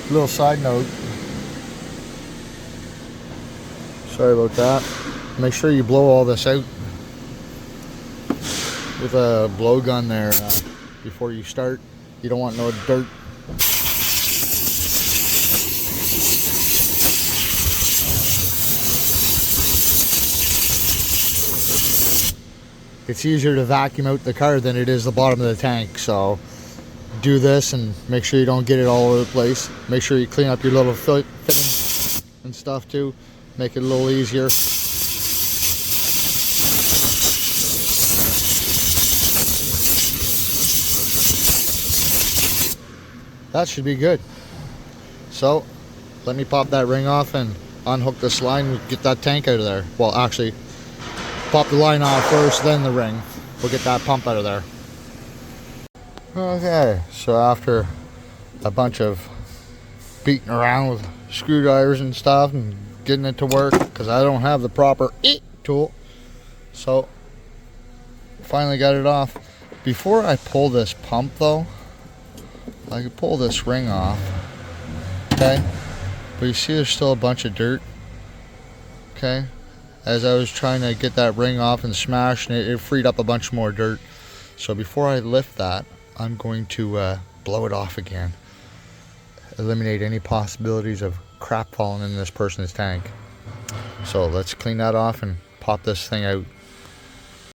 Little side note. Sorry about that. Make sure you blow all this out with a blowgun there before you start. You don't want no dirt. It's easier to vacuum out the car than it is the bottom of the tank, so do this and make sure you don't get it all over the place. Make sure you clean up your little fittings and stuff too. Make it a little easier. That should be good. So let me pop that ring off and unhook this line and get that tank out of there. Well, actually, pop the line off first, then the ring. We'll get that pump out of there. Okay, so after a bunch of beating around with screwdrivers and stuff and getting it to work, because I don't have the proper tool, so finally got it off. Before I pull this pump though, I can pull this ring off, okay, but you see there's still a bunch of dirt, okay. As I was trying to get that ring off and smash, and it freed up a bunch more dirt. So before I lift that, I'm going to blow it off again. Eliminate any possibilities of crap falling in this person's tank. So let's clean that off and pop this thing out.